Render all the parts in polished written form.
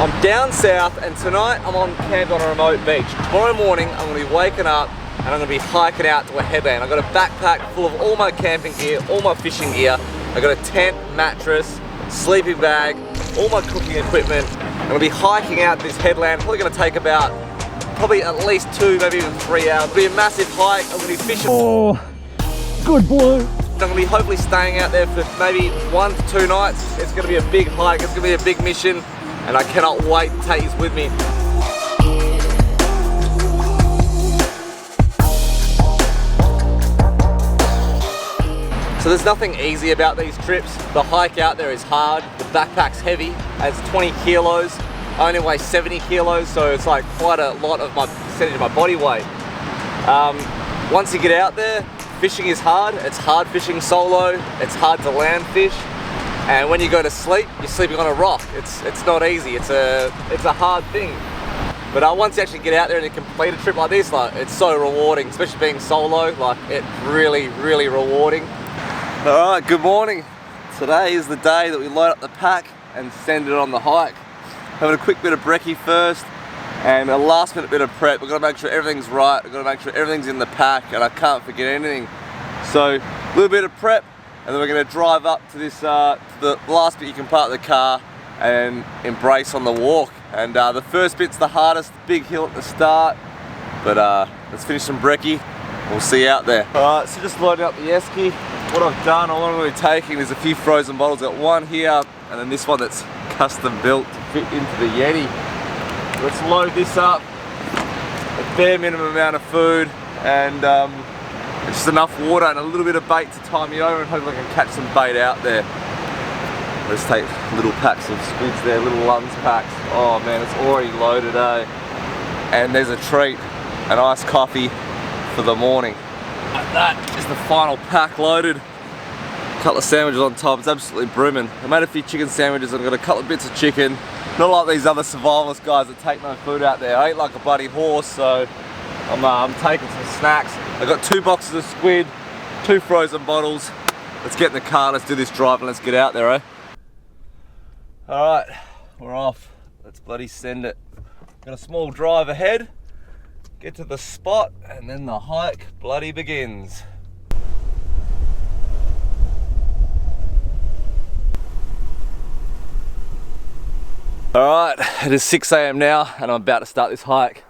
I'm down south and tonight I'm on camp on a remote beach. Tomorrow morning I'm going to be waking up and I'm going to be hiking out to a headland. I've got a backpack full of all my camping gear, all my fishing gear. I've got a tent, mattress, sleeping bag, all my cooking equipment. I'm going to be hiking out to this headland. Probably going to take about at least 2, maybe even 3 hours. It'll be a massive hike. I'm going to be fishing. Oh, good boy. I'm going to be hopefully staying out there for maybe 1 to 2 nights. It's going to be a big hike. It's going to be a big mission. And I cannot wait to take this with me. So there's nothing easy about these trips. The hike out there is hard. The backpack's heavy. It's 20 kilos. I only weigh 70 kilos, so it's like quite a lot of my percentage of my body weight. Once you get out there, fishing is hard. It's hard fishing solo. It's hard to land fish. And when you go to sleep, you're sleeping on a rock. It's not easy. It's a hard thing. But once you actually get out there and you complete a trip like this, like it's so rewarding, especially being solo. Like it's really, really rewarding. All right, good morning. Today is the day that we load up the pack and send it on the hike. Having a quick bit of brekkie first and a last minute bit of prep. We've got to make sure everything's right. We've got to make sure everything's in the pack and I can't forget anything. So a little bit of prep. And then we're going to drive up to this, the last bit you can park the car and embrace on the walk. And the first bit's the hardest, big hill at the start. But let's finish some brekkie. We'll see you out there. Alright, so just loading up the esky. What I've done, all I'm going to be taking is a few frozen bottles. Got one here, and then this one that's custom built to fit into the Yeti. Let's load this up. A bare minimum amount of food and just enough water and a little bit of bait to tie me over and hopefully I can catch some bait out there. Let's take little packs of squids there, little lungs packs. Oh man, it's already loaded, eh? And there's a treat, an iced coffee for the morning. That is the final pack loaded. A couple of sandwiches on top, it's absolutely brimming. I made a few chicken sandwiches and I've got a couple of bits of chicken. Not like these other survivalist guys that take no food out there. I eat like a bloody horse, so I'm taking some snacks. I've got 2 boxes of squid, 2 frozen bottles. Let's get in the car, let's do this drive and let's get out there, eh? Alright, we're off. Let's bloody send it. Got a small drive ahead, get to the spot, and then the hike bloody begins. Alright, it is 6 AM now and I'm about to start this hike.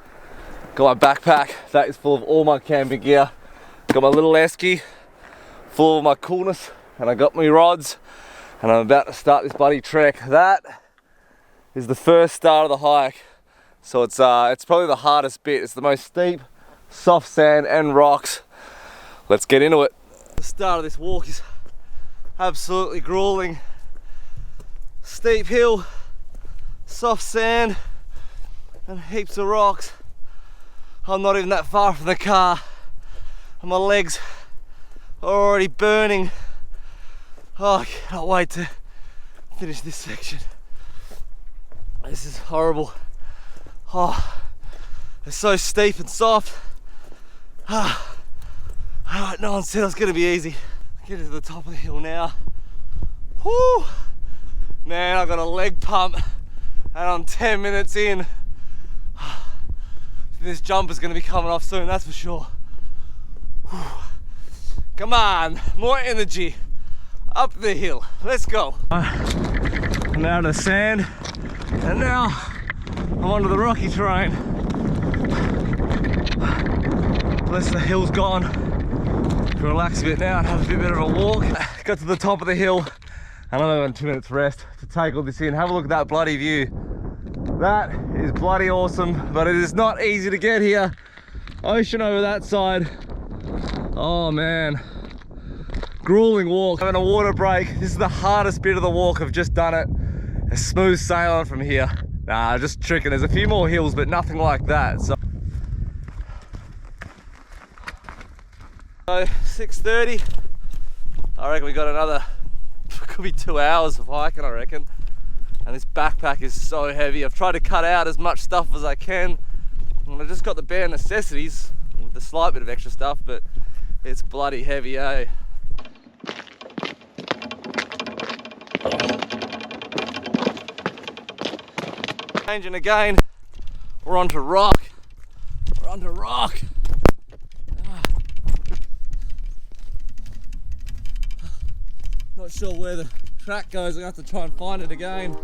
Got my backpack, that is full of all my camping gear. Got my little esky, full of my coolness, and I got my rods, and I'm about to start this bloody trek. That is the first start of the hike. So it's probably the hardest bit. It's the most steep, soft sand and rocks. Let's get into it. The start of this walk is absolutely grueling. Steep hill, soft sand, and heaps of rocks. I'm not even that far from the car and my legs are already burning. Oh, I cannot wait to finish this section. This is horrible. Oh, it's so steep and soft. Alright, no one said it was going to be easy. Get to the top of the hill now. Whoo! Man, I got a leg pump and I'm 10 minutes in. This jumper's going to be coming off soon, that's for sure. Whew. Come on, more energy. Up the hill, let's go. I'm out of the sand and now I'm onto the rocky terrain. Unless the hill's gone, relax a bit now and have a bit of a walk. Got to the top of the hill and I'm having 2 minutes rest to take all this in. Have a look at that bloody view. That is bloody awesome, but it is not easy to get here. Ocean over that side. Oh man, grueling walk. Having a water break. This is the hardest bit of the walk. I've just done it. A smooth sailing from here. Nah, just tricking. There's a few more hills, but nothing like that. So 6:30. I reckon we got another, could be 2 hours of hiking, I reckon. And this backpack is so heavy. I've tried to cut out as much stuff as I can. And I just got the bare necessities with a slight bit of extra stuff, but it's bloody heavy, eh? changing again. We're onto rock. We're onto rock. Not sure where the track goes. I'm gonna have to try and find it again.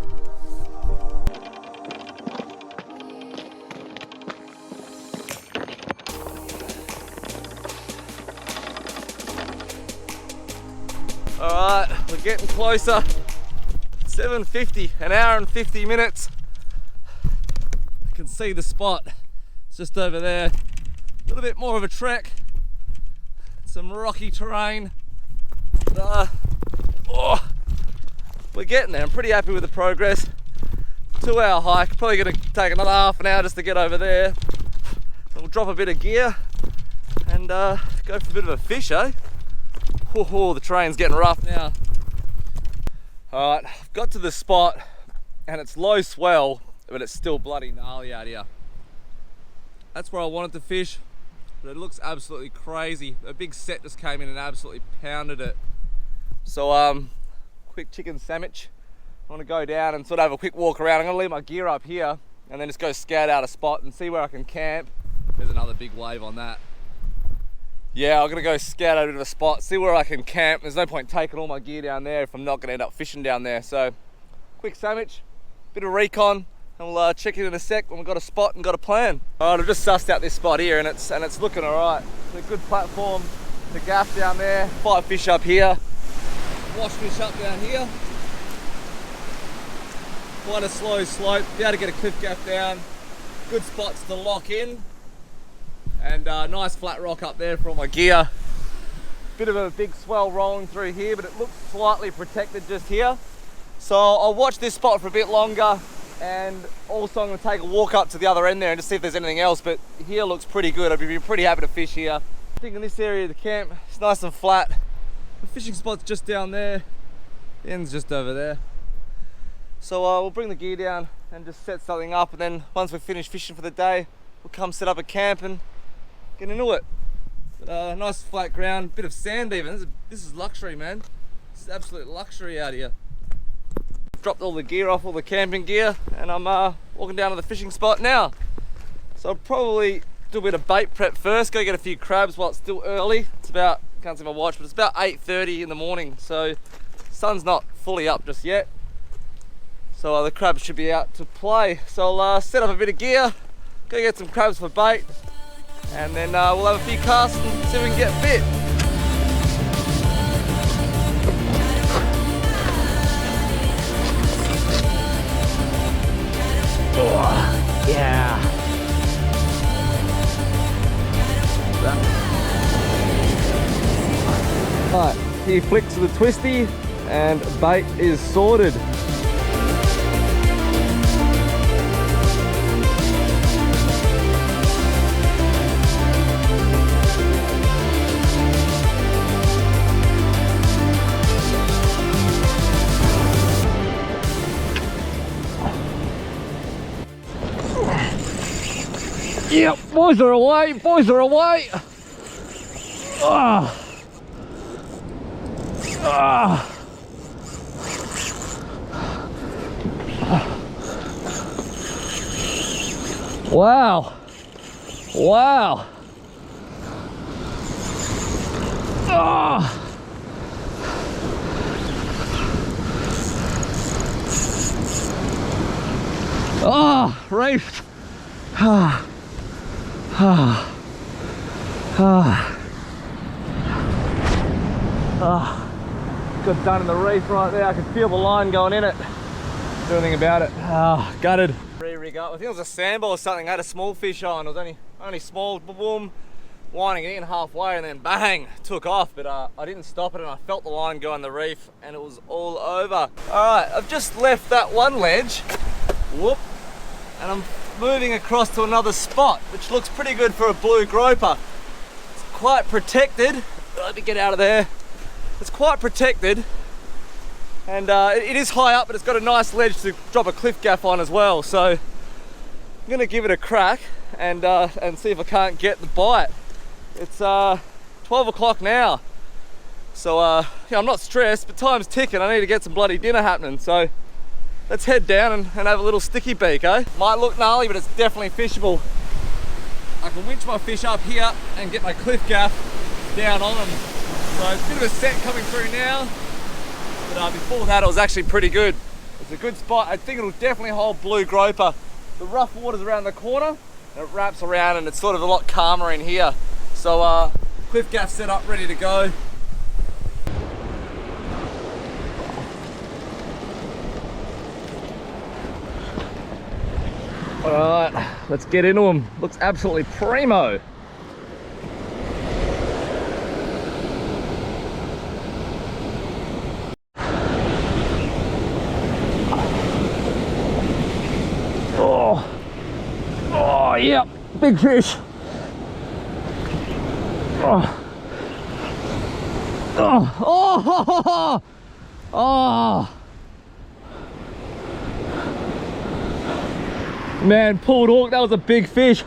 Alright, we're getting closer. 7:50, an hour and 50 minutes. I can see the spot. It's just over there. A little bit more of a trek. Some rocky terrain. But, we're getting there. I'm pretty happy with the progress. 2-hour hike. Probably gonna take another half an hour just to get over there. We'll drop a bit of gear and go for a bit of a fish, eh? Oh, the terrain's getting rough now. Alright, I've got to the spot and it's low swell, but it's still bloody gnarly out here. That's where I wanted to fish, but it looks absolutely crazy. A big set just came in and absolutely pounded it. So, quick chicken sandwich. I want to go down and sort of have a quick walk around. I'm going to leave my gear up here and then just go scout out a spot and see where I can camp. There's another big wave on that. Yeah, I'm gonna go scout out a bit of a spot, see where I can camp. There's no point taking all my gear down there if I'm not gonna end up fishing down there. So, quick sandwich, bit of recon, and we'll check in a sec when we've got a spot and got a plan. All right, I've just sussed out this spot here, and it's looking all right. It's a good platform to gaff down there, fight fish up here, wash fish up down here. Quite a slow slope, be able to get a cliff gaff down. Good spots to lock in. And nice flat rock up there for all my gear. Bit of a big swell rolling through here, but it looks slightly protected just here. So I'll watch this spot for a bit longer, and also I'm going to take a walk up to the other end there and just see if there's anything else. But here looks pretty good. I'd be pretty happy to fish here. I think in this area of the camp, it's nice and flat. The fishing spot's just down there. The end's just over there. So we'll bring the gear down and just set something up, and then once we've finished fishing for the day, we'll come set up a camp and get into it. But, nice flat ground, bit of sand even. This is luxury, man. This is absolute luxury out here. Dropped all the gear off, all the camping gear, and I'm walking down to the fishing spot now. So I'll probably do a bit of bait prep first, go get a few crabs while it's still early. It's about, can't see my watch, but it's about 8:30 in the morning, so sun's not fully up just yet. So the crabs should be out to play. So I'll set up a bit of gear, go get some crabs for bait, and then we'll have a few casts and see if we can get fit. Oh, yeah. Alright, few flicks of the twisty and bait is sorted. Yep, boys are away, boys are away. Ah. Ah. Wow. Wow. Ah. Ah, reefed. Ah. Ah. Ah. Ah. Got done in the reef right there. I could feel the line going in it. Do anything about it. Ah, gutted. Re-rig up. I think it was a sandball or something. I had a small fish on. It was only small. Boom, winding it in halfway, and then bang, took off. But I didn't stop it, and I felt the line go in the reef, and it was all over. All right, I've just left that one ledge. Whoop. And I'm moving across to another spot, which looks pretty good for a blue groper. It's quite protected. Let me get out of there. It's quite protected, and it is high up, but it's got a nice ledge to drop a cliff gaff on as well. So I'm gonna give it a crack and see if I can't get the bite. It's 12 o'clock now, so yeah, I'm not stressed, but time's ticking. I need to get some bloody dinner happening. So let's head down and have a little sticky beak, eh? Might look gnarly, but it's definitely fishable. I can winch my fish up here and get my cliff gaff down on them. So it's a bit of a set coming through now, but before that it was actually pretty good. It's a good spot. I think it'll definitely hold blue groper. The rough water's around the corner and it wraps around and it's sort of a lot calmer in here. So cliff gaff set up, ready to go. All right, let's get into them. Looks absolutely primo. Oh, yeah, big fish. Oh, oh, oh. Man, pulled hook, that was a big fish.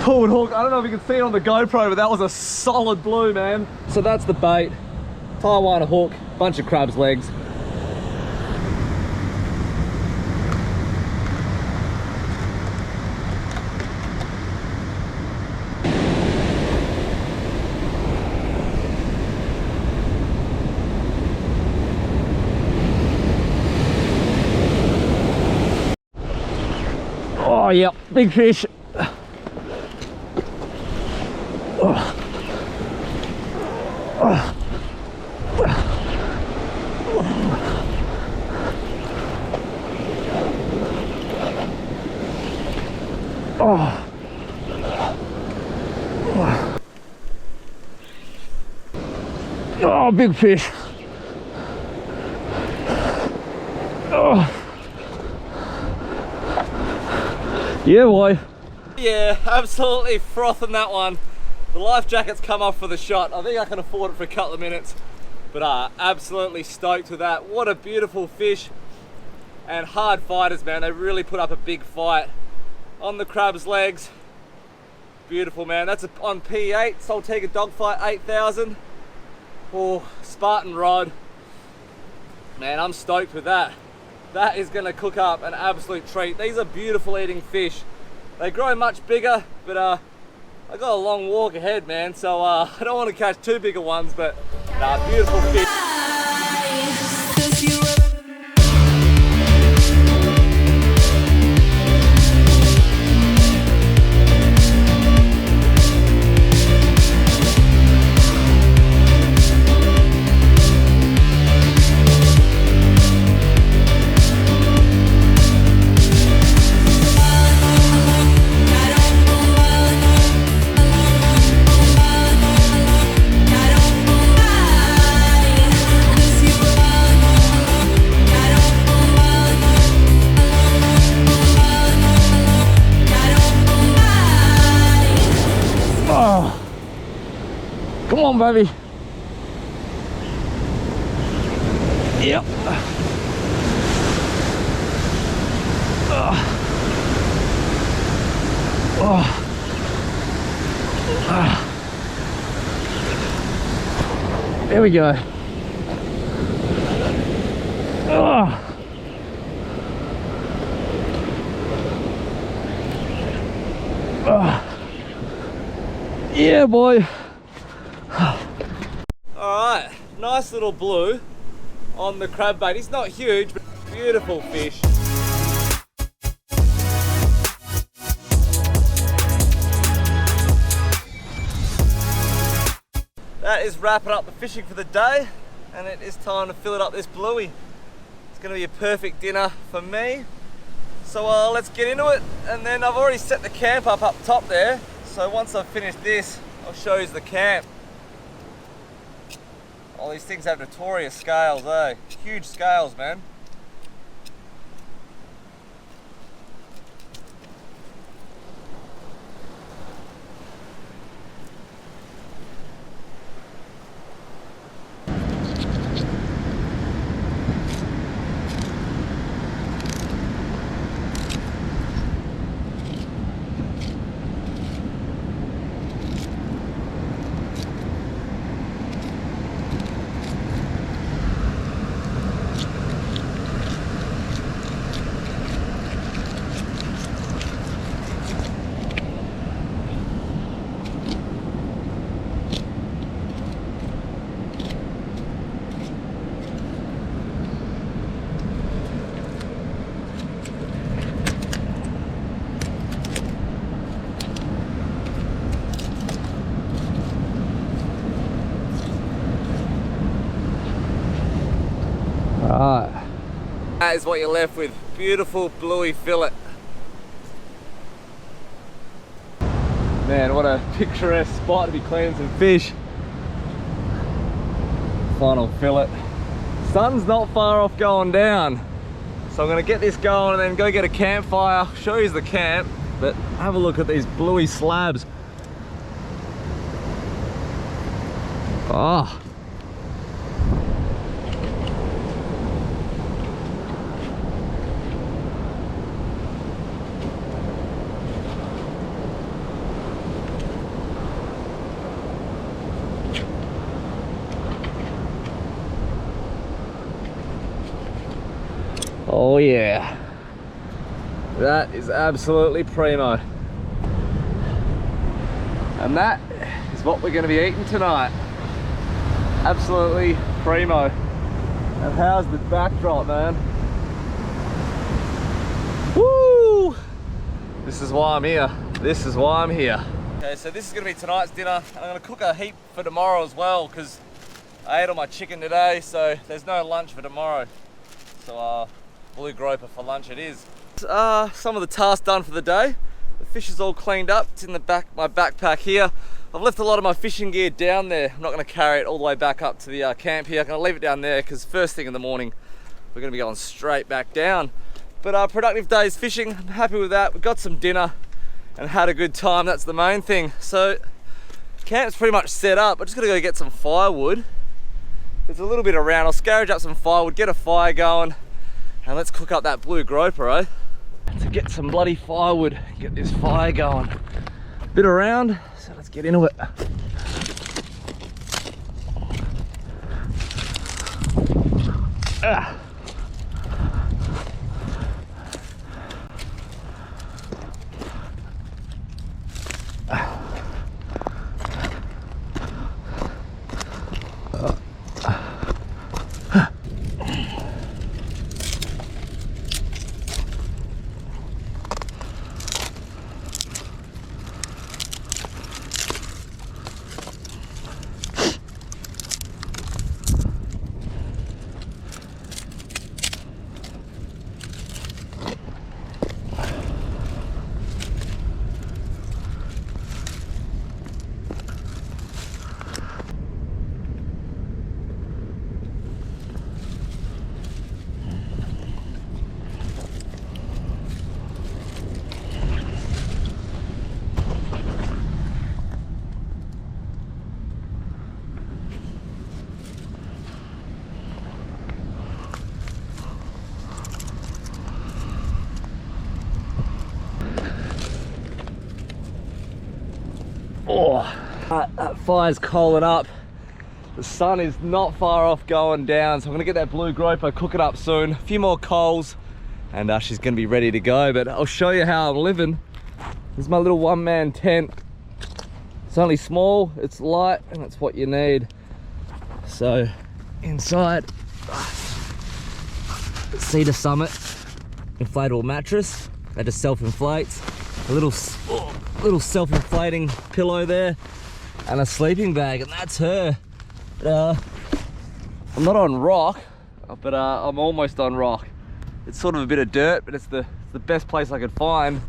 Pulled hook, I don't know if you can see it on the GoPro, but that was a solid blue, man. So that's the bait. Taiwan hook, bunch of crab's legs. Oh yeah, big fish. Oh, big fish. Oh. Yeah, boy. Yeah, absolutely frothing that one. The life jacket's come off for the shot. I think I can afford it for a couple of minutes. But absolutely stoked with that. What a beautiful fish. And hard fighters, man. They really put up a big fight. On the crab's legs. Beautiful, man. That's on P8, Saltiga Dogfight 8000. Oh, Spartan rod. Man, I'm stoked with that. That is gonna cook up an absolute treat. These are beautiful eating fish. They grow much bigger, but I got a long walk ahead, man. So I don't want to catch too big of ones, but beautiful fish. Come on, baby. Yep. There we go. Yeah, boy. Alright, nice little blue on the crab bait. He's not huge, but beautiful fish. That is wrapping up the fishing for the day, and it is time to fill it up this bluey. It's going to be a perfect dinner for me. So let's get into it, and then I've already set the camp up top there. So once I've finished this, I'll show you the camp. All these things have notorious scales, eh? Huge scales, man. That is what you're left with. Beautiful bluey fillet. Man, what a picturesque spot to be cleaning some fish. Final fillet. Sun's not far off going down, so I'm gonna get this going and then go get a campfire, show you the camp, but have a look at these bluey slabs. Oh. Oh yeah, that is absolutely primo. And that is what we're going to be eating tonight. Absolutely primo. And how's the backdrop, man? Woo! This is why I'm here. This is why I'm here. Okay, so this is going to be tonight's dinner. I'm going to cook a heap for tomorrow as well, because I ate all my chicken today, so there's no lunch for tomorrow. So blue groper for lunch it is. Some of the tasks done for the day. The fish is all cleaned up. It's in the back, my backpack here. I've left a lot of my fishing gear down there. I'm not going to carry it all the way back up to the camp here. I'm going to leave it down there because first thing in the morning we're going to be going straight back down. But productive days fishing. I'm happy with that. We got some dinner and had a good time. That's the main thing. So camp's pretty much set up. I'm just going to go get some firewood. There's a little bit around. I'll scourge up some firewood, get a fire going, and let's cook up that blue groper, eh? To get some bloody firewood, get this fire going. Bit around, so let's get into it. Ah. Oh, that fire's coaling up. The sun is not far off going down, so I'm gonna get that blue groper, cook it up soon. A few more coals, and she's gonna be ready to go. But I'll show you how I'm living. This is my little one-man tent. It's only small, it's light, and it's what you need. So inside, Cedar Summit inflatable mattress. That just self-inflates. A little self-inflating pillow there, and a sleeping bag, and that's her. I'm not on rock, but I'm almost on rock. It's sort of a bit of dirt, but it's the best place I could find.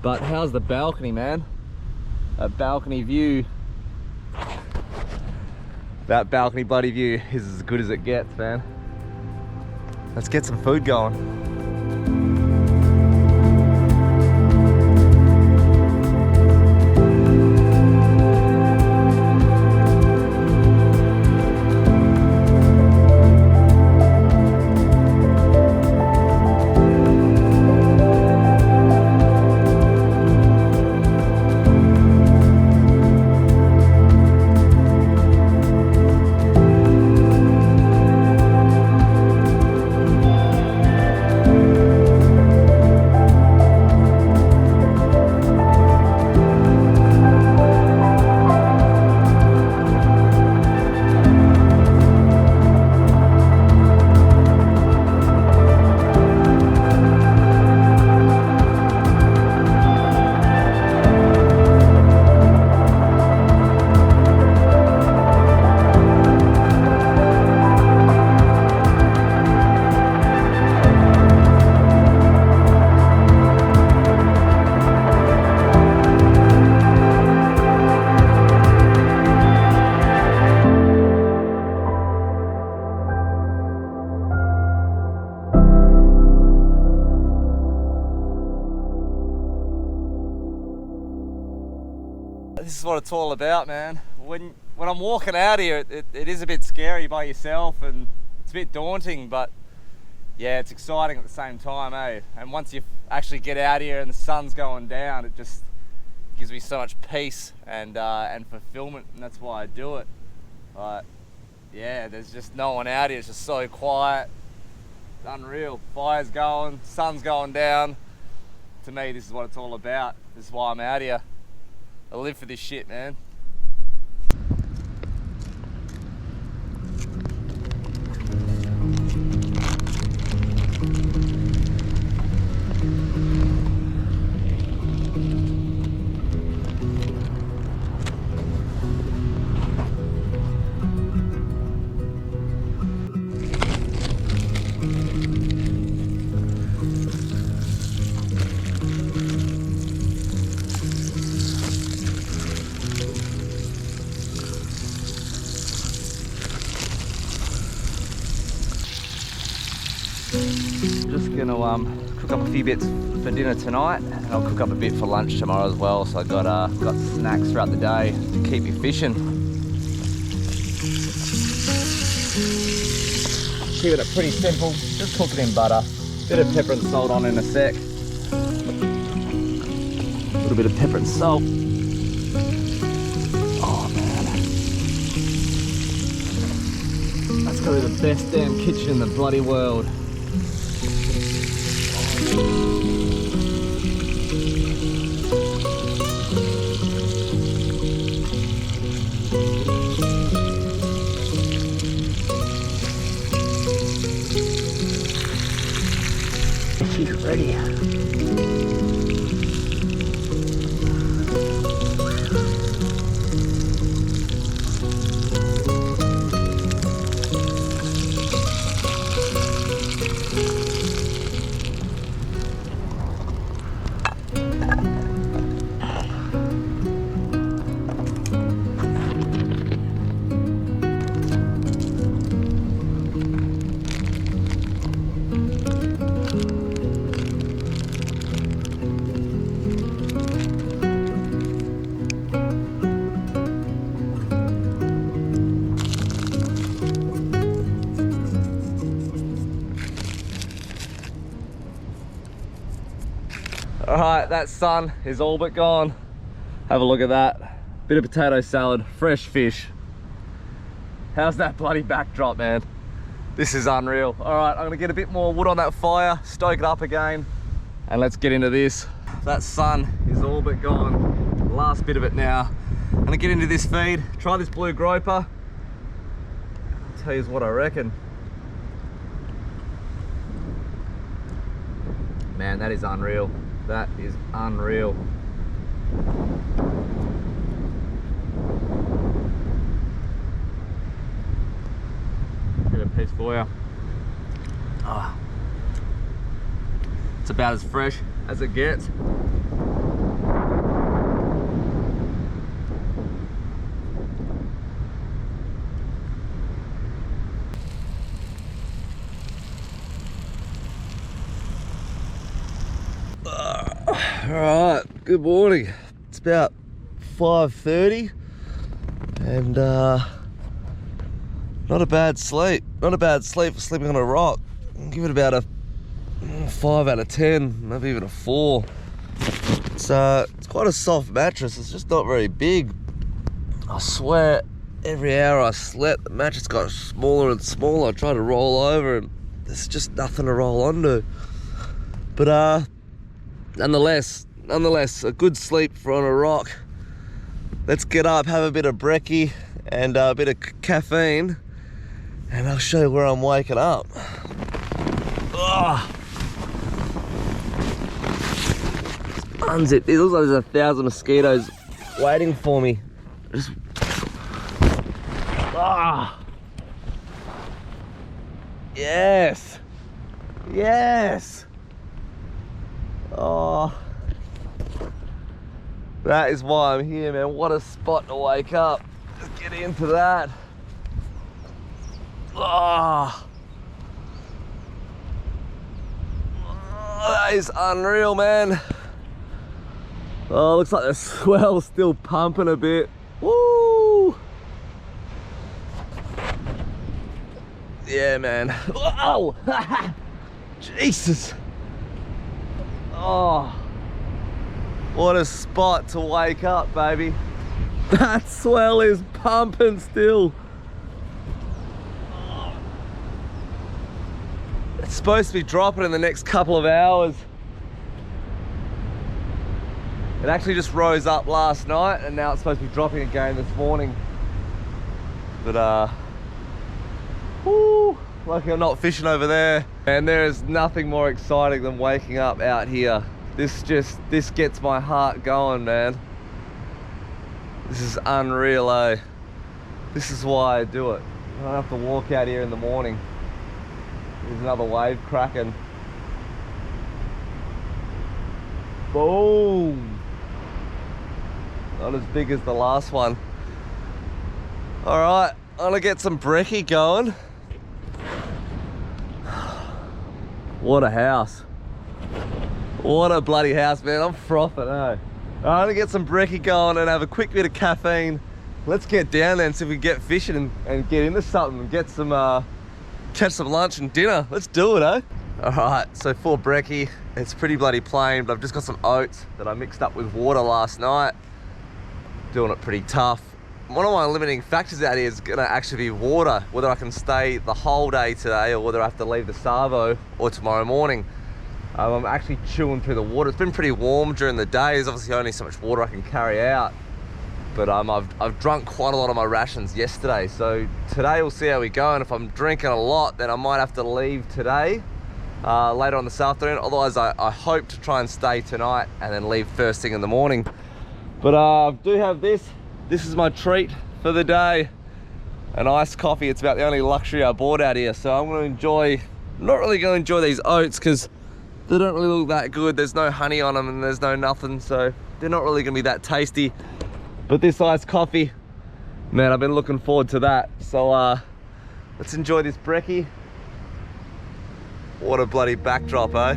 But how's the balcony, man? That balcony view. That balcony bloody view is as good as it gets, man. Let's get some food going. this is what it's all about, man. When I'm walking out here, it is a bit scary by yourself and it's a bit daunting, but yeah, it's exciting at the same time, eh? And once you actually get out here and the sun's going down, it just gives me so much peace and fulfillment, and that's why I do it. But yeah, there's just no one out here. It's just so quiet. It's unreal. Fire's going, sun's going down. To me, this is what it's all about. This is why I'm out here. I live for this shit, man. Just gonna cook up a few bits for dinner tonight, and I'll cook up a bit for lunch tomorrow as well. So I got snacks throughout the day to keep me fishing. Keeping it pretty simple, just cook it in butter. Bit of pepper and salt on in a sec. A little bit of pepper and salt. Oh man, that's gotta be the best damn kitchen in the bloody world. She's ready. Alright, that sun is all but gone. Have a look at that. Bit of potato salad, fresh fish. How's that bloody backdrop, man? This is unreal. Alright, I'm gonna get a bit more wood on that fire, stoke it up again, and let's get into this. That sun is all but gone. Last bit of it now. I'm gonna get into this feed, try this blue groper. I'll tell you what I reckon. Man, that is unreal. That is unreal. Bit of piece for you. Oh. It's about as fresh as it gets. Alright, good morning. It's about 5:30 and not a bad sleep. Not a bad sleep for sleeping on a rock. I'll give it about a 5 out of 10, maybe even a 4. It's quite a soft mattress, it's just not very big. I swear, every hour I slept, the mattress got smaller and smaller. I tried to roll over and there's just nothing to roll onto. But nonetheless, a good sleep for on a rock. Let's get up, have a bit of brekkie and a bit of caffeine, and I'll show you where I'm waking up. Oh. Unzip. It looks like there's 1,000 mosquitoes waiting for me. Just... Ah. Yes. Yes. Oh. That is why I'm here, man. What a spot to wake up. Let's get into that. Oh. Oh, that is unreal, man. Oh, looks like the swell's still pumping a bit. Woo! Yeah, man. Oh! Jesus! Oh! What a spot to wake up, baby. That swell is pumping still. It's supposed to be dropping in the next couple of hours. It actually just rose up last night and now it's supposed to be dropping again this morning. But whoo, lucky I'm not fishing over there. And there is nothing more exciting than waking up out here. This gets my heart going, man. This is unreal, eh? This is why I do it. I don't have to walk out here in the morning. There's another wave cracking. Boom! Not as big as the last one. All right, I'm gonna get some brekkie going. What a house. What a bloody house, man. I'm frothing, eh? I'm gonna get some brekkie going and have a quick bit of caffeine. Let's get down there and see if we can get fishing and get into something and get some, catch some lunch and dinner. Let's do it, eh? All right, so for brekkie, it's pretty bloody plain, but I've just got some oats that I mixed up with water last night. Doing it pretty tough. One of my limiting factors out here is gonna actually be water, whether I can stay the whole day today or whether I have to leave the Savo or tomorrow morning. I'm actually chewing through the water. It's been pretty warm during the day. There's obviously only so much water I can carry out. But I've drunk quite a lot of my rations yesterday. So today we'll see how we go. And if I'm drinking a lot, then I might have to leave today, later on this afternoon. Otherwise, I hope to try and stay tonight and then leave first thing in the morning. But I do have this. This is my treat for the day. An iced coffee. It's about the only luxury I bought out here. So I'm gonna enjoy, not really gonna enjoy these oats because they don't really look that good. There's no honey on them and there's no nothing. So they're not really gonna be that tasty. But this iced coffee, man, I've been looking forward to that. So let's enjoy this brekkie. What a bloody backdrop, eh?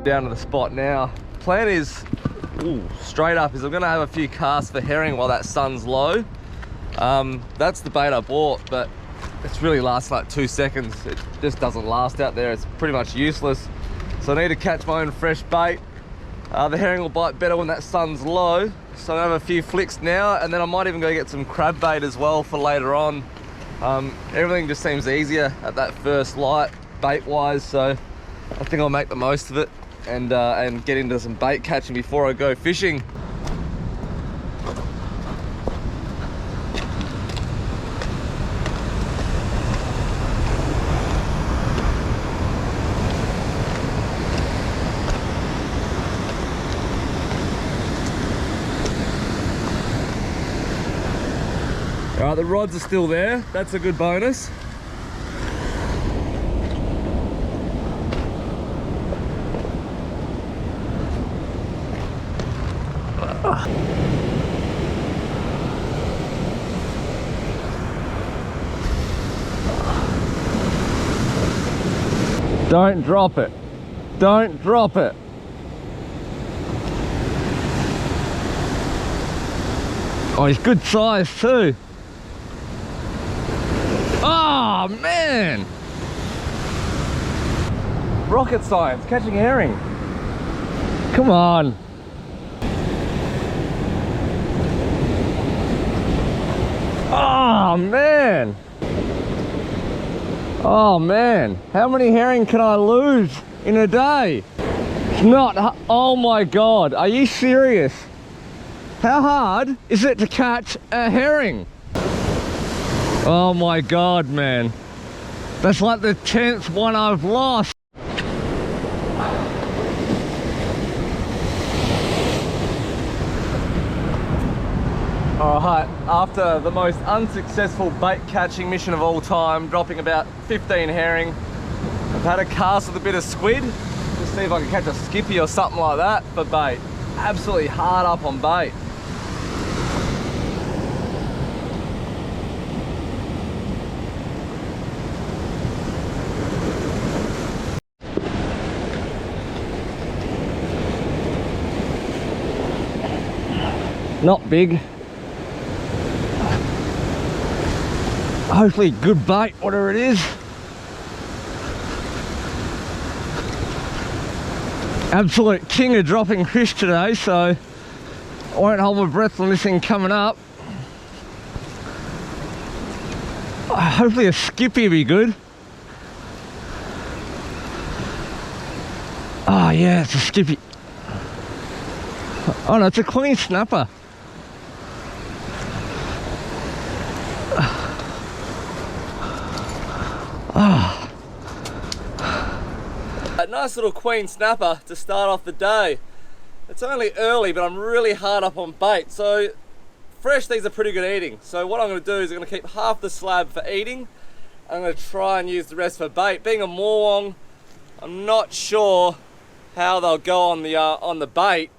Down to the spot now. Plan is, straight up, is I'm gonna have a few casts for herring while that sun's low. That's the bait I bought, but it's really lasts like 2 seconds. It just doesn't last out there. It's pretty much useless. So I need to catch my own fresh bait. The herring will bite better when that sun's low. So I have a few flicks now, and then I might even go get some crab bait as well for later on. Everything just seems easier at that first light, bait-wise, so I think I'll make the most of it and get into some bait catching before I go fishing. All right, the rods are still there. That's a good bonus. Don't drop it. Don't drop it. Oh, he's good size too. Oh, man. Rocket science, catching herring. Come on. Oh, man. Oh, man. How many herring can I lose in a day? It's not, oh my God. Are you serious? How hard is it to catch a herring? Oh my God, man. That's like the 10th one I've lost. Alright, after the most unsuccessful bait catching mission of all time, dropping about 15 herring, I've had a cast with a bit of squid to see if I can catch a skippy or something like that for bait. Absolutely hard up on bait. Not big. Hopefully good bait, whatever it is. Absolute king of dropping fish today, so I won't hold my breath on this thing coming up. Hopefully a skippy will be good. Oh yeah, it's a skippy. Oh no, it's a clean snapper. A nice little queen snapper to start off the day. It's only early, but I'm really hard up on bait. So fresh, these are pretty good eating. So what I'm going to do is I'm going to keep half the slab for eating. I'm going to try and use the rest for bait. Being a morwong, I'm not sure how they'll go on the bait.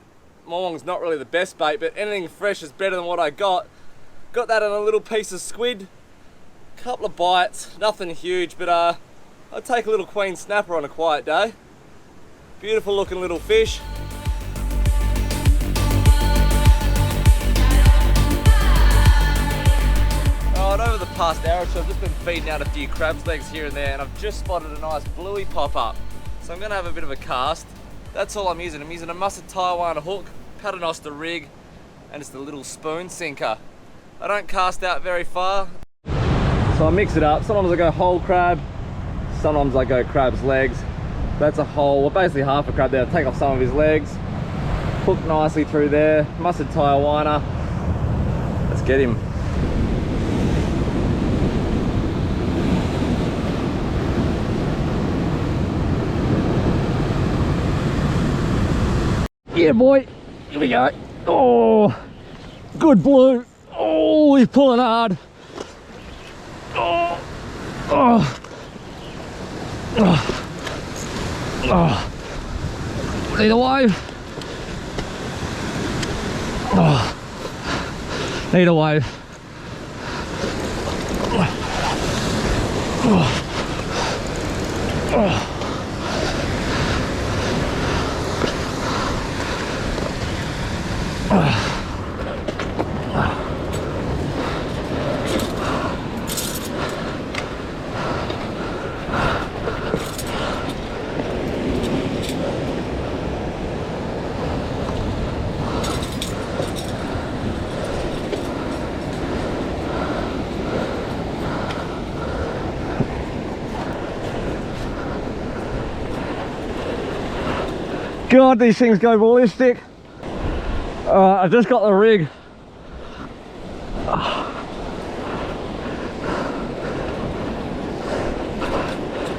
Morwong's not really the best bait, but anything fresh is better than what I got. Got that on a little piece of squid. Couple of bites, nothing huge, but I'll take a little queen snapper on a quiet day. Beautiful looking little fish. Alright, over the past hour or so, I've just been feeding out a few crab's legs here and there, and I've just spotted a nice bluey pop up. So I'm going to have a bit of a cast. That's all I'm using. I'm using a mustard Taiwan hook, paternoster rig, and just a little spoon sinker. I don't cast out very far. So I mix it up. Sometimes I go whole crab, sometimes I go crab's legs. That's a whole, well basically half a crab there. I'll take off some of his legs, hook nicely through there, mustard Taiwana. Let's get him. Yeah boy, here we go. Oh, good blue. Oh, he's pulling hard. Oh, oh, oh, oh. Need a wave. Oh, need a wave. Oh, oh. God, these things go ballistic. I just got the rig.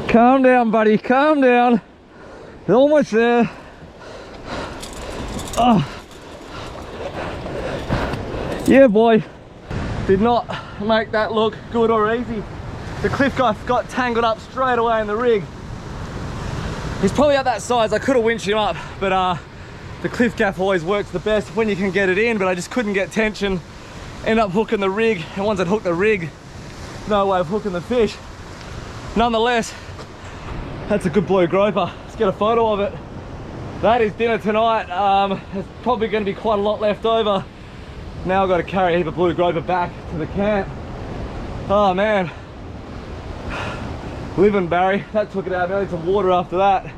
Calm down, buddy, calm down. You're almost there. Oh. Yeah, boy. Did not make that look good or easy. The cliff guy got tangled up straight away in the rig. He's probably at that size. I could have winched him up, but the cliff gaff always works the best when you can get it in, but I just couldn't get tension. End up hooking the rig, and once I'd hooked the rig, no way of hooking the fish. Nonetheless, that's a good blue groper. Let's get a photo of it. That is dinner tonight. There's probably going to be quite a lot left over. Now I've got to carry a heap of blue groper back to the camp. Oh man. Living, Barry. That took it out. I need some water after that.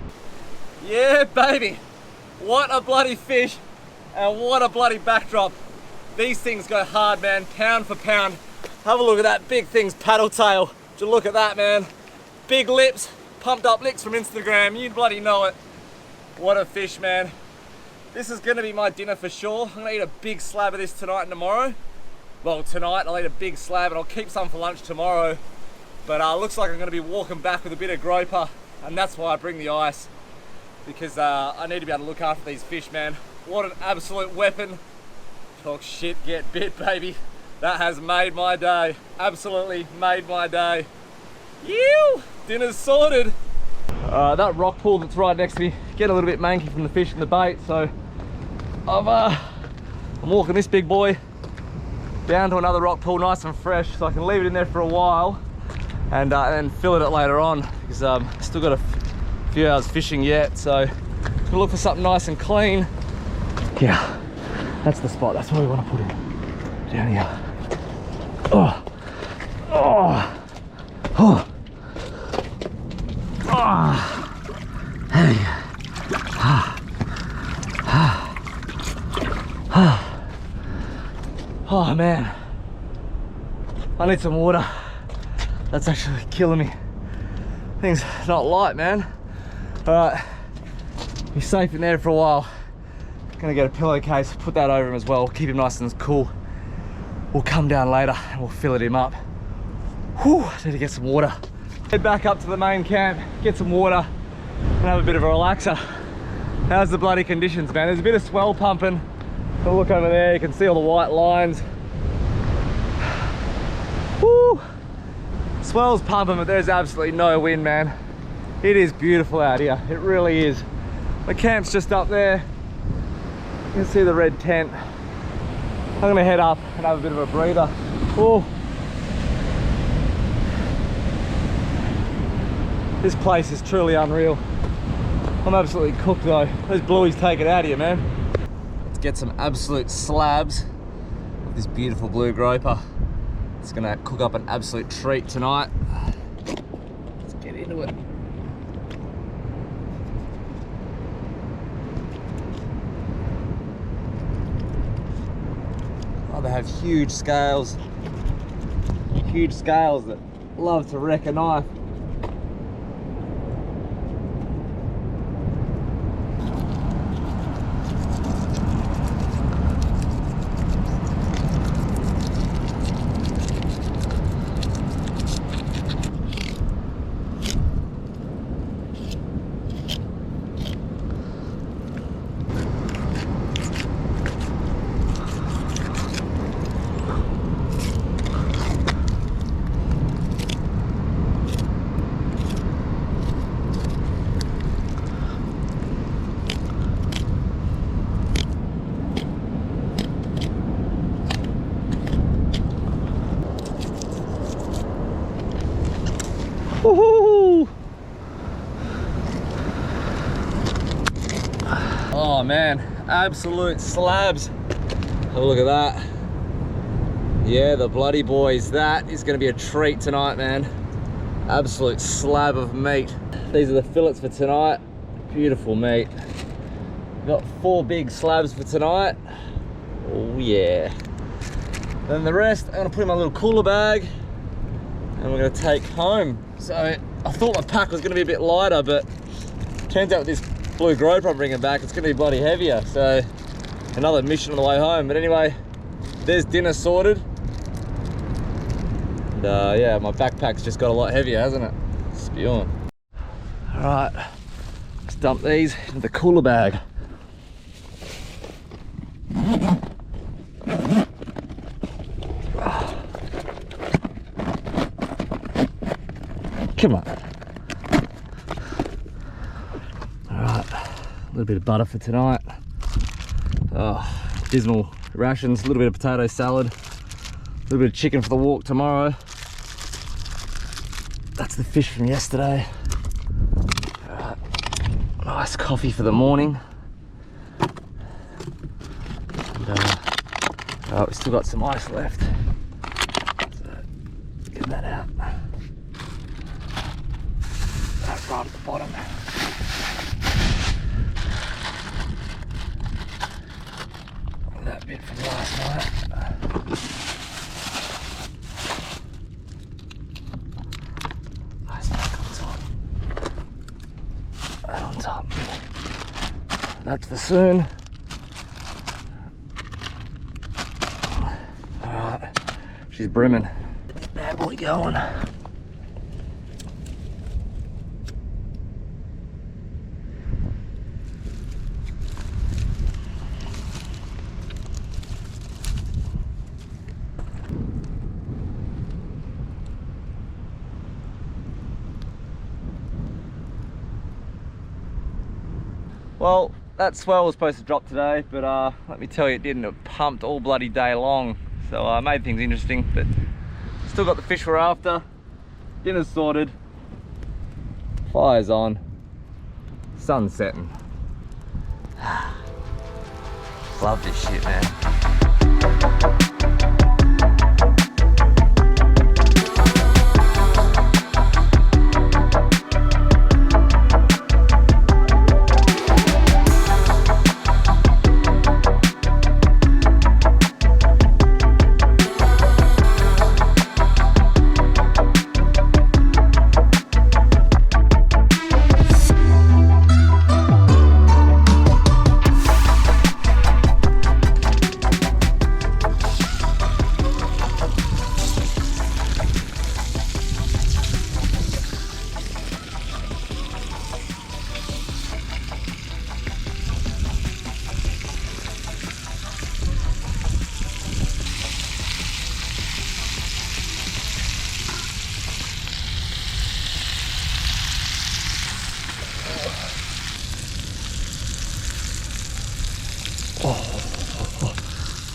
Yeah, baby. What a bloody fish and what a bloody backdrop. These things go hard, man, pound for pound. Have a look at that big thing's paddle tail. Would you look at that, man? Big lips, pumped up licks from Instagram. You bloody know it. What a fish, man. This is gonna be my dinner for sure. I'm gonna eat a big slab of this tonight and tomorrow. Well, tonight I'll eat a big slab and I'll keep some for lunch tomorrow. But looks like I'm going to be walking back with a bit of groper, and that's why I bring the ice, because I need to be able to look after these fish, man. What an absolute weapon. Talk shit, get bit, baby. That has made my day. Absolutely made my day. Yew! Dinner's sorted. That rock pool that's right next to me, getting a little bit manky from the fish and the bait, so I'm walking this big boy down to another rock pool, nice and fresh, so I can leave it in there for a while and then fill it later on, because still got a few hours fishing yet, so gonna look for something nice and clean. Yeah, that's the spot. That's where we want to put it. Down here. Oh, oh, oh, oh. Hey. Oh man, I need some water. That's actually killing me. Thing's not light, man. All right, be safe in there for a while. Gonna get a pillowcase, put that over him as well, keep him nice and cool. We'll come down later and we'll fillet him up. Whew, need to get some water. Head back up to the main camp, get some water, and have a bit of a relaxer. How's the bloody conditions, man? There's a bit of swell pumping. But look over there, you can see all the white lines. Woo! Swell's pumping, but there's absolutely no wind, man. It is beautiful out here, it really is. The camp's just up there. You can see the red tent. I'm gonna head up and have a bit of a breather. Oh, this place is truly unreal. I'm absolutely cooked though. Those blueies take it out of you, man. Let's get some absolute slabs of this beautiful blue groper. It's gonna cook up an absolute treat tonight. Let's get into it. Oh, they have huge scales that love to wreck a knife. Woohoo! Oh man, absolute slabs. Have a look at that. Yeah, the bloody boys. That is going to be a treat tonight, man. Absolute slab of meat. These are the fillets for tonight. Beautiful meat. Got 4 big slabs for tonight. Oh yeah. Then the rest I'm going to put in my little cooler bag and we're going to take home. So I thought my pack was going to be a bit lighter, but turns out with this blue groper I'm bringing back, it's going to be bloody heavier. So another mission on the way home. But anyway, there's dinner sorted. And yeah, my backpack's just got a lot heavier, hasn't it? Spewing. All right, let's dump these into the cooler bag. Come on. All right, a little bit of butter for tonight. Oh, dismal rations, a little bit of potato salad, a little bit of chicken for the walk tomorrow. That's the fish from yesterday. All right, nice coffee for the morning. And, oh, we've still got some ice left. So, get that out. Right at the bottom. That bit from last night. Nice back on top. That on top. That's the soon. Alright, she's brimming. Get this bad boy going. Well, that swell was supposed to drop today, but let me tell you, it didn't. It pumped all bloody day long. So I made things interesting, but still got the fish we're after. Dinner's sorted. Fire's on. Sun's setting. Love this shit, man.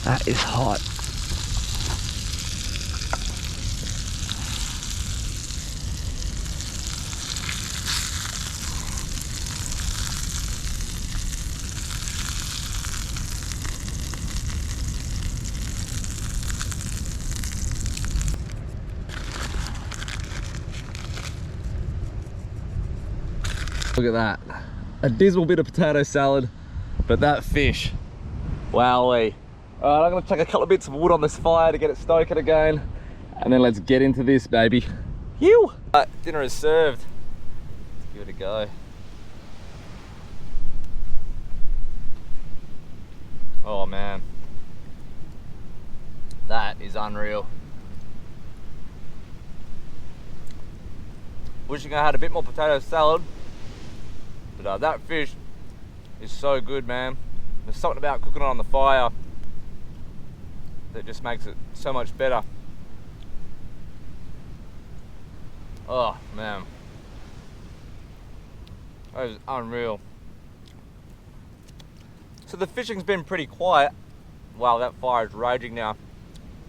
That is hot. Look at that. A dismal bit of potato salad, but that fish, wowee. Alright, I'm gonna chuck a couple of bits of wood on this fire to get it stoking again, and then let's get into this, baby. Phew! Dinner is served. Let's give it a go. Oh man, that is unreal. Wishing I had a bit more potato salad, but that fish is so good, man. There's something about cooking it on the fire that just makes it so much better. Oh man, that is unreal. So the fishing's been pretty quiet. Wow, that fire is raging now.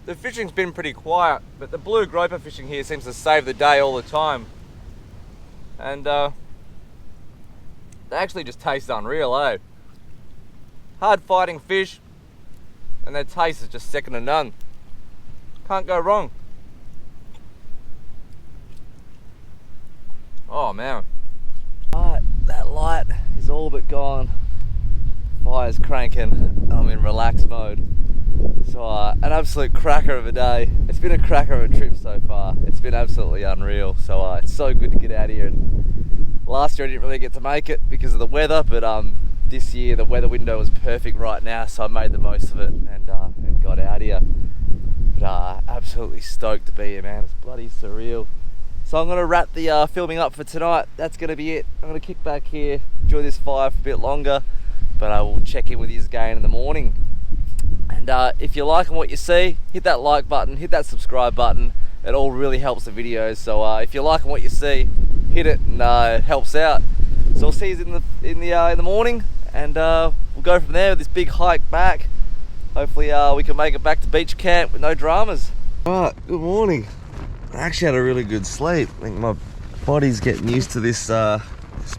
The fishing's been pretty quiet, but the blue groper fishing here seems to save the day all the time. And they actually just taste unreal, eh? Hard fighting fish, and their taste is just second to none. Can't go wrong. Oh man. Alright, that light is all but gone. Fire's cranking. I'm in relax mode. So an absolute cracker of a day. It's been a cracker of a trip so far. It's been absolutely unreal. So it's so good to get out here. And last year I didn't really get to make it because of the weather, but this year the weather window was perfect right now, so I made the most of it and got out here. But absolutely stoked to be here, man. It's bloody surreal. So I'm gonna wrap the filming up for tonight. That's gonna be it. I'm gonna kick back here, enjoy this fire for a bit longer, but I will check in with you again in the morning. And if you're liking what you see, hit that like button, hit that subscribe button. It all really helps the videos. So if you're liking what you see, hit it, and it helps out. So we'll see you in the morning, and we'll go from there with this big hike back. Hopefully we can make it back to beach camp with no dramas. Alright, good morning. I actually had a really good sleep. I think my body's getting used to this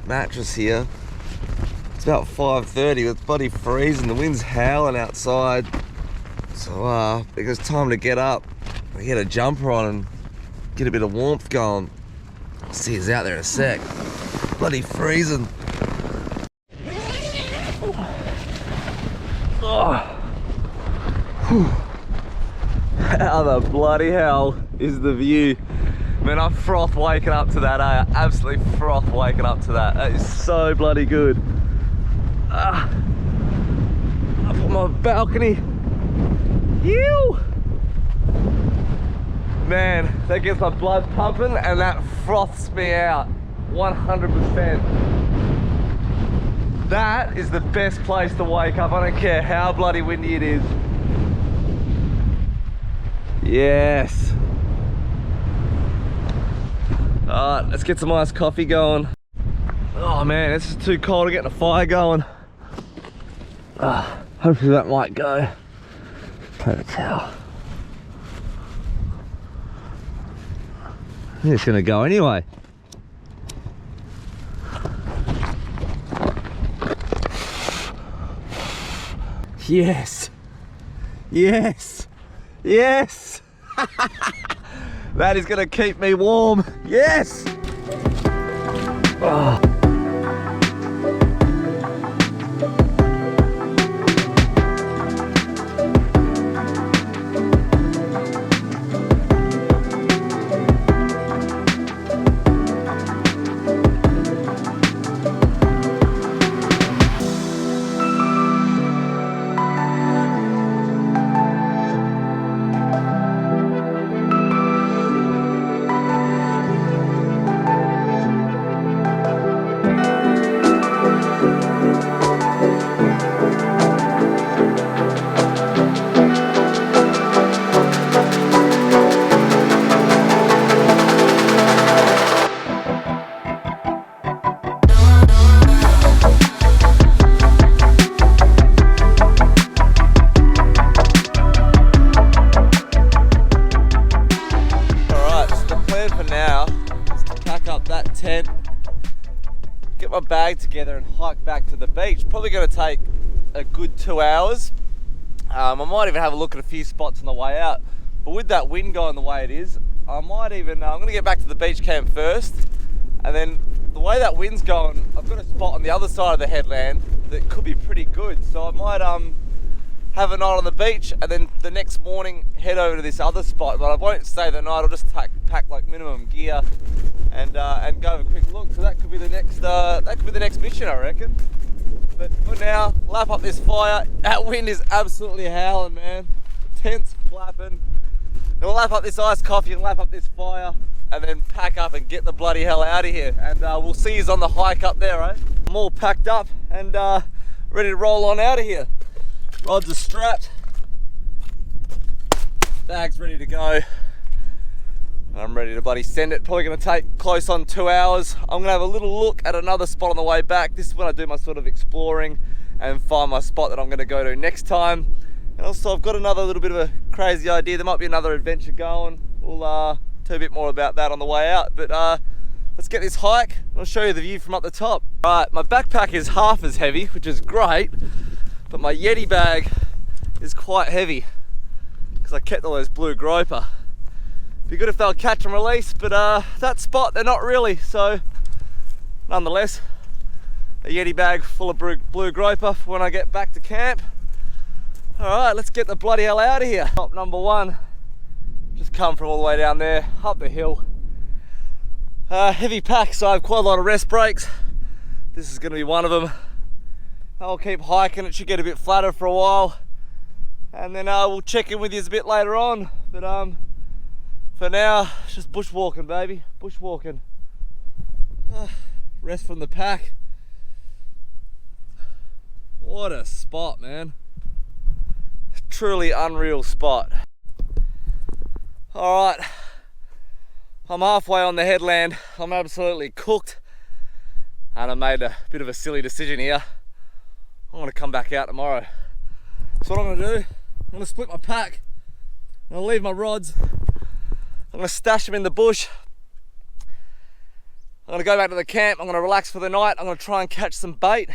mattress here. It's about 5:30, it's bloody freezing, the wind's howling outside. So I think it's time to get up, get a jumper on and get a bit of warmth going. I'll see you out there in a sec. Bloody freezing. Oh. How the bloody hell is the view? Man, I froth waking up to that, I absolutely froth waking up to that. That is so bloody good. Up on my balcony. Ew! Man, that gets my blood pumping and that froths me out 100%. That is the best place to wake up. I don't care how bloody windy it is. Yes. Alright, let's get some iced coffee going. Oh man, this is too cold to get the fire going. Hopefully that might go. Paper towel. I think it's gonna go anyway. Yes. Yes. Yes. That is gonna keep me warm. Yes. Oh. Get my bag together and hike back to the beach. Probably going to take a good 2 hours. I might even have a look at a few spots on the way out. But with that wind going the way it is, I might even, I'm going to get back to the beach camp first. And then the way that wind's going, I've got a spot on the other side of the headland that could be pretty good. So I might have a night on the beach and then the next morning head over to this other spot. But I won't stay the night, I'll just pack like minimum gear and go have a quick look. So that could be the next mission, I reckon. But for now, lap up this fire. That wind is absolutely howling, man. Tents flapping. Then we'll lap up this iced coffee and lap up this fire and then pack up and get the bloody hell out of here. And we'll see you on the hike up there, right? I'm all packed up and ready to roll on out of here. Rods are strapped. Bag's ready to go. I'm ready to bloody send it. Probably going to take close on 2 hours. I'm going to have a little look at another spot on the way back. This is when I do my sort of exploring and find my spot that I'm going to go to next time. And also I've got another little bit of a crazy idea. There might be another adventure going. We'll tell you a bit more about that on the way out. But let's get this hike. I'll show you the view from up the top. Right, my backpack is half as heavy, which is great. But my Yeti bag is quite heavy because I kept all those blue groper. Be good if they'll catch and release, but that spot, they're not really. So nonetheless, a Yeti bag full of blue groper for when I get back to camp. All right, let's get the bloody hell out of here. Stop number one, just come from all the way down there, up the hill. Heavy pack, so I have quite a lot of rest breaks. This is gonna be one of them. I'll keep hiking, it should get a bit flatter for a while. And then we'll check in with you a bit later on. But for now, it's just bushwalking, baby, bushwalking. Rest from the pack. What a spot, man. Truly unreal spot. All right, I'm halfway on the headland. I'm absolutely cooked. And I made a bit of a silly decision here. I'm gonna come back out tomorrow. So what I'm gonna do, I'm gonna split my pack. I'm gonna leave my rods. I'm gonna stash them in the bush. I'm gonna go back to the camp. I'm gonna relax for the night. I'm gonna try and catch some bait.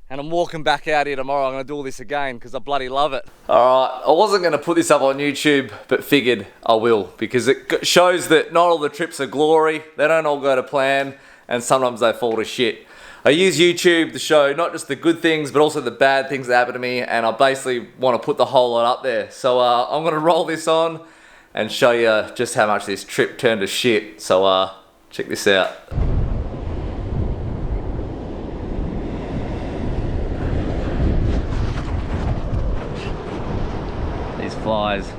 And I'm walking back out here tomorrow. I'm gonna do all this again because I bloody love it. All right, I wasn't gonna put this up on YouTube, but figured I will because it shows that not all the trips are glory. They don't all go to plan and sometimes they fall to shit. I use YouTube to show not just the good things, but also the bad things that happen to me, and I basically want to put the whole lot up there. So I'm gonna roll this on and show you just how much this trip turned to shit. So check this out. These flies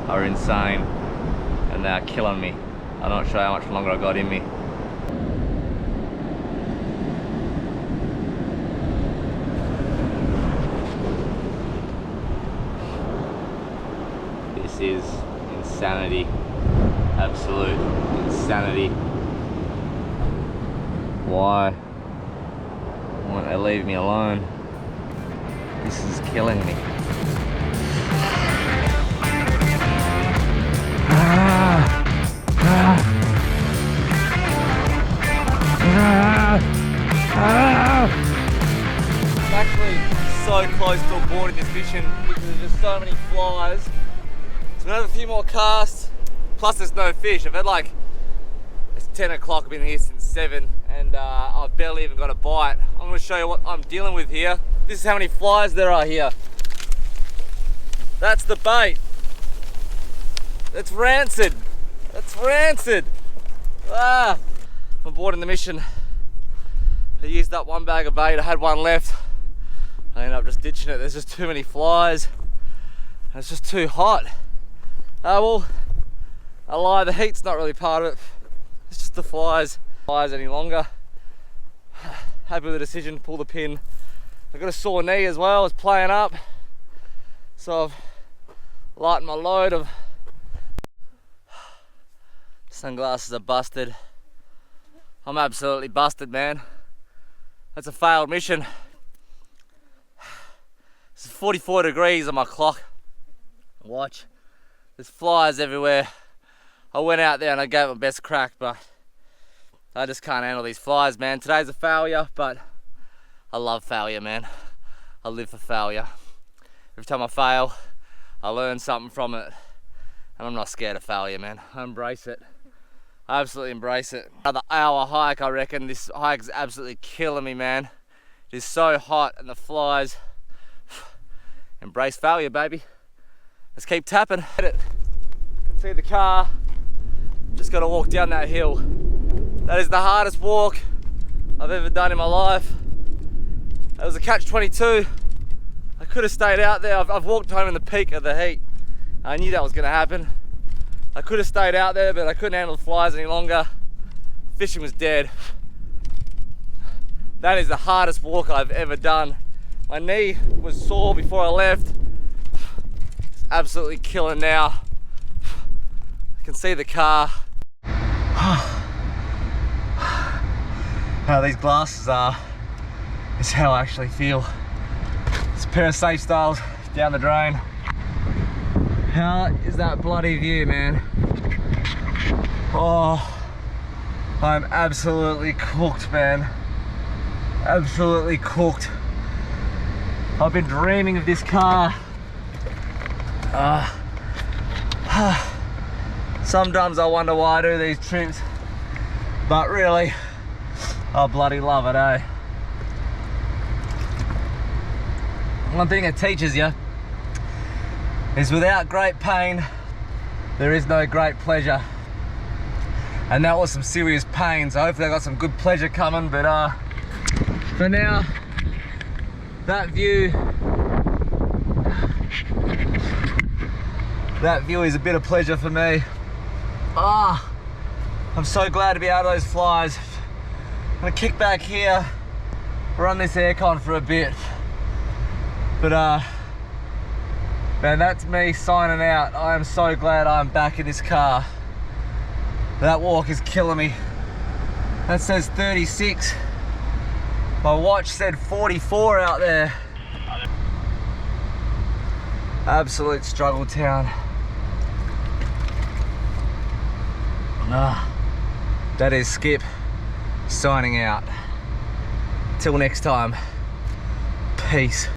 are insane and they are killing me. I'm not sure how much longer I got in me. This is insanity, absolute insanity. Why won't they leave me alone? This is killing me. I'm actually so close to aborting this mission because there's just so many flies. So another few more casts, plus there's no fish. I've had like, it's 10 o'clock, I've been here since 7 and I've barely even got a bite. I'm going to show you what I'm dealing with here. This is how many flies there are here. That's the bait. That's rancid. That's rancid. I'm aborting the mission. I used up one bag of bait, I had one left. I ended up just ditching it. There's just too many flies. And it's just too hot. Well, I lie, the heat's not really part of it. It's just the flies. Flies any longer. Happy with the decision, pull the pin. I've got a sore knee as well, it's playing up. So I've lightened my load of sunglasses are busted. I'm absolutely busted, man. That's a failed mission. It's 44 degrees on my clock. Watch. There's flies everywhere. I went out there and I gave it my best crack, but I just can't handle these flies, man. Today's a failure, but I love failure, man. I live for failure. Every time I fail, I learn something from it. And I'm not scared of failure, man. I embrace it. I absolutely embrace it. Another hour hike, I reckon. This hike is absolutely killing me, man. It is so hot and the flies. Embrace failure, baby. Let's keep tapping. You can see the car. Just gotta walk down that hill. That is the hardest walk I've ever done in my life. That was a catch-22. I could have stayed out there. I've walked home in the peak of the heat. I knew that was gonna happen. I could have stayed out there, but I couldn't handle the flies any longer. Fishing was dead. That is the hardest walk I've ever done. My knee was sore before I left. It's absolutely killing now. I can see the car. How these glasses are, is how I actually feel. It's a pair of safe styles down the drain. How is that bloody view, man? Oh, I'm absolutely cooked, man. Absolutely cooked. I've been dreaming of this car. Sometimes I wonder why I do these trips, but really, I bloody love it, eh? One thing it teaches you is without great pain, there is no great pleasure. And that was some serious pain, so hopefully I got some good pleasure coming, but for now, that view is a bit of pleasure for me. I'm so glad to be out of those flies. I'm gonna kick back here, run this aircon for a bit. But man, that's me signing out. I am so glad I'm back in this car. That walk is killing me. That says 36. My watch said 44 out there. Absolute struggle town. That is Skip signing out. Till next time, peace.